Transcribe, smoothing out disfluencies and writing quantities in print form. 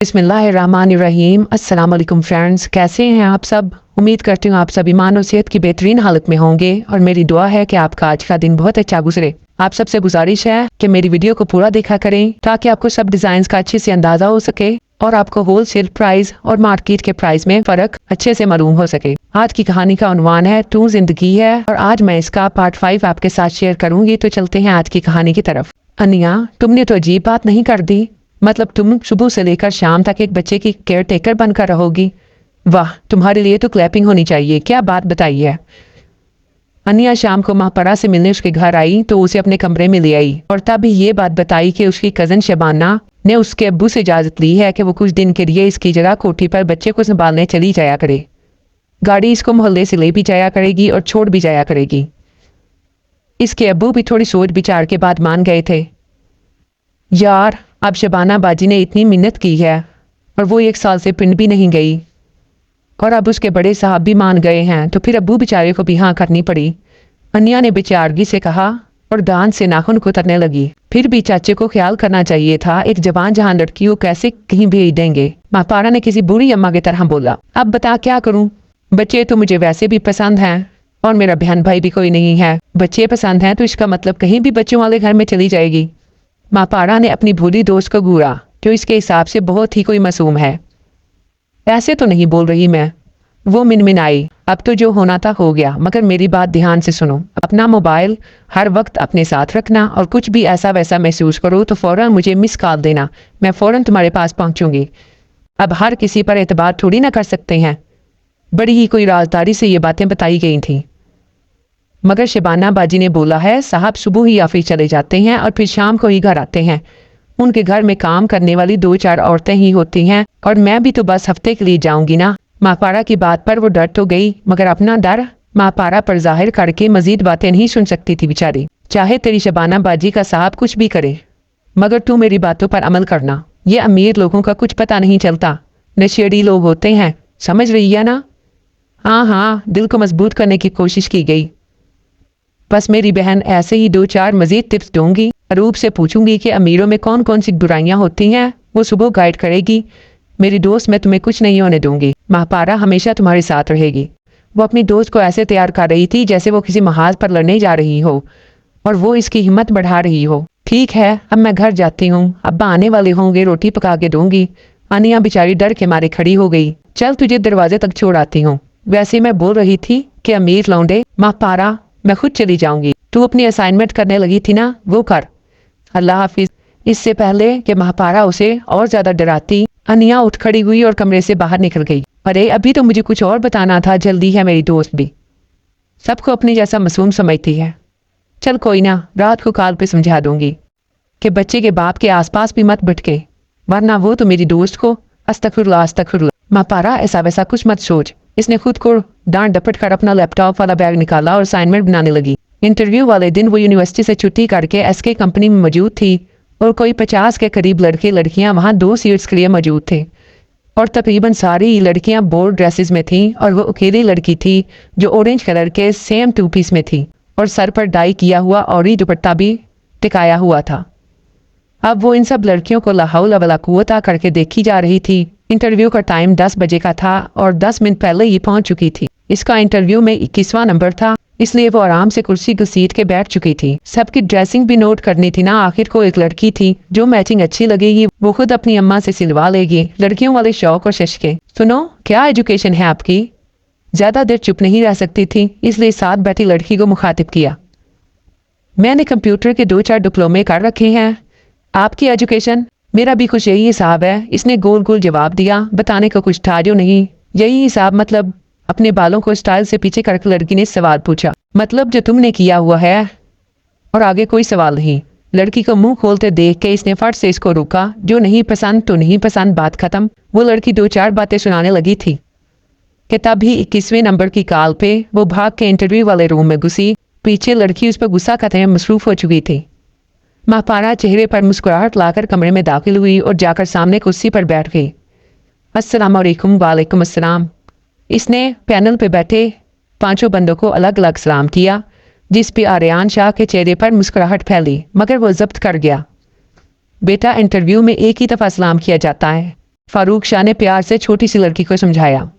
बिस्मिल्लाहिर्रहमानिर्रहीम। अस्सलाम वालेकुम फ्रेंड्स, कैसे हैं आप सब। उम्मीद करती हूँ आप सब ईमान और सेहत की बेहतरीन हालत में होंगे और मेरी दुआ है कि आपका आज का दिन बहुत अच्छा गुजरे। आप सबसे गुजारिश है कि मेरी वीडियो को पूरा देखा करें ताकि आपको सब डिजाइन का अच्छे से अंदाजा हो सके और आपको होलसेल प्राइस और मार्केट के प्राइस में फर्क अच्छे से मालूम हो सके। आज की कहानी का उन्वान है तू जिंदगी है और आज मैं इसका पार्ट 5 आपके साथ शेयर करूंगी। तो चलते हैं आज की कहानी की तरफ। अनिया, तुमने तो अजीब बात नहीं कर दी। मतलब तुम सुबह से लेकर शाम तक एक बच्चे की केयर टेकर बनकर रहोगी। वाह, तुम्हारे लिए तो क्लैपिंग होनी चाहिए। क्या बात बताइए। अनिया शाम को महापरा से मिलने उसके घर आई तो उसे अपने कमरे में ले आई और तभी ये बात बताई कि उसकी कजन शबाना ने उसके अब्बू से इजाजत ली है कि वो कुछ दिन के लिए इसकी जगह कोठी पर बच्चे को संभालने चली जाया करे। गाड़ी इसको मोहल्ले से ले भी जाया करेगी और छोड़ भी जाया करेगी। इसके अब्बू भी थोड़ी सोच विचार के बाद मान गए थे। यार, अब शबाना बाजी ने इतनी मिन्नत की है और वो 1 साल से पिंड भी नहीं गई और अब उसके बड़े साहब भी मान गए हैं तो फिर अब्बू बेचारे को भी हाँ करनी पड़ी। अनिया ने बेचारगी से कहा और दांत से नाखून कुतरने लगी। फिर भी चाचे को ख्याल करना चाहिए था, एक जवान जहां लड़की को कैसे कहीं भेज देंगे। महापारा ने किसी बुरी अम्मा की तरह बोला। अब बता क्या करूं, बच्चे तो मुझे वैसे भी पसंद हैं और मेरा बहन भाई भी कोई नहीं है। बच्चे पसंद हैं तो इसका मतलब कहीं भी बच्चों वाले घर में चली जाएगी। महापारा ने अपनी भूली दोस्त को घूरा जो इसके हिसाब से बहुत ही कोई मासूम है। ऐसे तो नहीं बोल रही मैं, वो मिनमिनाई। अब तो जो होना था हो गया, मगर मेरी बात ध्यान से सुनो। अपना मोबाइल हर वक्त अपने साथ रखना और कुछ भी ऐसा वैसा महसूस करो तो फौरन मुझे मिस कॉल देना, मैं फौरन तुम्हारे पास पहुंचूंगी। अब हर किसी पर एतबार थोड़ी ना कर सकते हैं। बड़ी ही कोई राजदारी से ये बातें बताई गई थी। मगर शबाना बाजी ने बोला है साहब सुबह ही ऑफिस चले जाते हैं और फिर शाम को ही घर आते हैं। उनके घर में काम करने वाली 2-4 औरतें ही होती हैं और मैं भी तो बस हफ्ते के लिए जाऊंगी ना। महापारा की बात पर वो डर तो गई मगर अपना डर महापारा पर जाहिर करके मजीद बातें नहीं सुन सकती थी बेचारी। चाहे तेरी शबाना बाजी का साहब कुछ भी करे मगर तू मेरी बातों पर अमल करना। ये अमीर लोगों का कुछ पता नहीं चलता, नशेड़ी लोग होते हैं, समझ रही है ना। हाँ हाँ, दिल को मजबूत करने की कोशिश की गई। बस मेरी बहन ऐसे ही 2-4 मजीद टिप्स दूंगी। अरूप से पूछूंगी कि अमीरों में कौन कौन सी बुराइयां होती हैं, वो सुबह गाइड करेगी। मेरी दोस्त, मैं तुम्हें कुछ नहीं होने दूंगी। महापारा हमेशा तुम्हारे साथ रहेगी। वो अपनी दोस्त को ऐसे तैयार कर रही थी जैसे वो किसी महाज पर लड़ने जा रही हो और वो इसकी हिम्मत बढ़ा रही हो। ठीक है, अब मैं घर जाती हूँ, अब्बा आने वाले होंगे, रोटी पका के दूंगी। अनिया बेचारी डर के मारे खड़ी हो गई। चल तुझे दरवाजे तक छोड़ आती हूँ। वैसे मैं बोल रही थी कि अमीर लौंडे। महापारा, मैं खुद चली जाऊंगी, तू अपनी असाइनमेंट करने लगी थी ना, वो कर। अल्लाह हाफिज। इससे पहले कि महापारा उसे और ज्यादा डराती, अनिया उठ खड़ी हुई और कमरे से बाहर निकल गई। अरे अभी तो मुझे कुछ और बताना था, जल्दी है। मेरी दोस्त भी सबको अपनी जैसा मासूम समझती है। चल कोई ना, रात को कॉल पे समझा दूंगी कि बच्चे के बाप के आसपास भी मत भटके, वरना वो तो मेरी दोस्त को अस्तगफिरुल्लाह अस्तगफिरुल्लाह। महापारा ऐसा वैसा कुछ मत सोच। इसने खुद को डांट डपट कर अपना लैपटॉप वाला बैग निकाला और असाइनमेंट बनाने लगी। इंटरव्यू वाले दिन वो यूनिवर्सिटी से छुट्टी करके एसके कंपनी में मौजूद थी और कोई 50 के करीब लड़के लड़कियां वहां 2 सीट्स के लिए मौजूद थे और तकरीबन सारी लड़कियां बोर्ड ड्रेसेस में थीं और वो अकेली लड़की थी जो ऑरेंज कलर के सेम 2 पीस में थी और सर पर डाई किया हुआ औरी दुपट्टा भी टिकाया हुआ था। अब वो इन सब लड़कियों को ला हौला वला कुव्वता करके देखी जा रही थी। इंटरव्यू का टाइम 10 बजे का था और 10 मिनट पहले ये पहुंच चुकी थी। इसका इंटरव्यू में 21वां नंबर था, इसलिए वो आराम से कुर्सी घसीट के बैठ चुकी थी। सबकी ड्रेसिंग भी नोट करनी थी ना। आखिर को एक लड़की थी जो मैचिंग अच्छी लगेगी वो खुद अपनी अम्मा से सिलवा लेगी। लड़कियों वाले शौक और शशके। सुनो, क्या एजुकेशन है आपकी। ज्यादा देर चुप नहीं रह सकती थी, इसलिए साथ बैठी लड़की को मुखातिब किया। मैंने कंप्यूटर के 2-4 डिप्लोमे कर रखे हैं। आपकी एजुकेशन। मेरा भी कुछ यही हिसाब है। इसने गोल गोल जवाब दिया। बताने का कुछ था जो नहीं। यही हिसाब मतलब। अपने बालों को स्टाइल से पीछे करके लड़की ने सवाल पूछा। मतलब जो तुमने किया हुआ है। और आगे कोई सवाल नहीं। लड़की को मुंह खोलते देख के इसने फट से इसको रोका। जो नहीं पसंद तो नहीं पसंद, बात खत्म। वो लड़की 2-4 बातें सुनाने लगी थी कि तभी 21वें नंबर की कॉल पे वो भाग के इंटरव्यू वाले रूम में घुसी। पीछे लड़की उस पर गुस्सा करते मसरूफ हो चुकी थी। महापारा चेहरे पर मुस्कुराहट लाकर कमरे में दाखिल हुई और जाकर सामने कुर्सी पर बैठ गई। अस्सलाम वालेकुम। वालेकुम अस्सलाम। इसने पैनल पे बैठे 5 बंदों को अलग अलग सलाम किया जिस पे आर्यान शाह के चेहरे पर मुस्कुराहट फैली, मगर वो जब्त कर गया। बेटा, इंटरव्यू में एक ही दफ़ा सलाम किया जाता है, फारूक शाह ने प्यार से छोटी सी लड़की को समझाया।